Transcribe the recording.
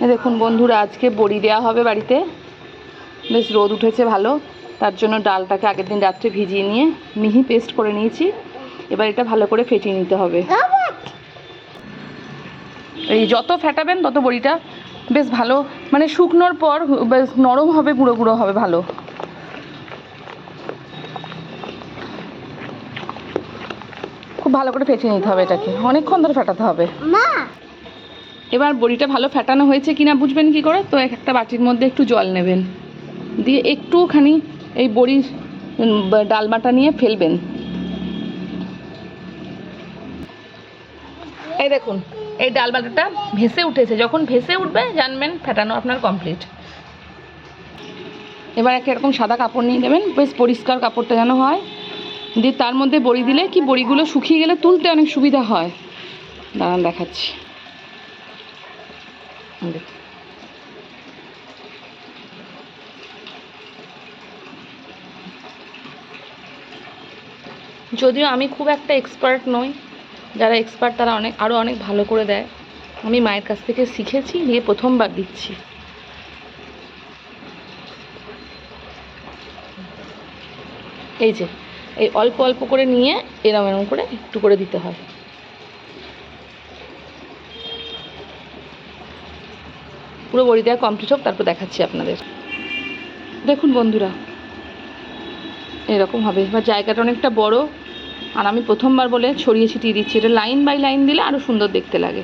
দেখুন বন্ধুরা, আজকে বড়ি দেওয়া হবে বাড়িতে। বেশ রোদ উঠেছে ভালো, তার জন্য ডালটাকে আগের দিন রাত্রে ভিজিয়ে নিয়ে মিহি পেস্ট করে নিয়েছি। এবার এটা ভালো করে ফেটিয়ে নিতে হবে। এই যত ফেটাবেন তত বড়িটা বেশ ভালো, মানে শুকনোর পর বেশ নরম হবে, গুঁড়ো গুঁড়ো হবে ভালো। খুব ভালো করে ফেটিয়ে নিতে হবে এটাকে, অনেকক্ষণ ধরে ফেটাতে হবে। এবার বড়িটা ভালো ফেটানো হয়েছে কিনা বুঝবেন কি করে? তো একটা বাটির মধ্যে একটু জল নেবেন, দিয়ে একটুখানি এই বড়ির ডালমাটা নিয়ে ফেলবেন। এই দেখুন, এই ডালবাটাটা ভেসে উঠেছে। যখন ভেসে উঠবে জানবেন ফেটানো আপনার কমপ্লিট। এবার একটা এরকম সাদা কাপড় নিয়ে নেবেন, বেশ পরিষ্কার কাপড়টা যেন হয়, দিয়ে তার মধ্যে বড়ি দিলে কি বড়িগুলো শুকিয়ে গেলে তুলতে অনেক সুবিধা হয়। দাঁড়ান দেখাচ্ছি। যদিও আমি খুব একটা এক্সপার্ট নই, যারা এক্সপার্ট তারা আরও অনেক ভালো করে দেয়। আমি মায়ের কাছ থেকে শিখেছি, দিয়ে প্রথমবার দিচ্ছি। এই যে এই অল্প অল্প করে নিয়ে এরম এরম করে একটু করে দিতে হয়। পুরো বড়ি দেওয়া কমপ্লিট হোক, তারপর দেখাচ্ছি আপনাদের। দেখুন বন্ধুরা, এরকম হবে। এবার জায়গাটা অনেকটা বড়, আর আমি প্রথমবার বলে ছড়িয়ে ছিটিয়ে দিচ্ছি। এটা লাইন বাই লাইন দিলে আরও সুন্দর দেখতে লাগে।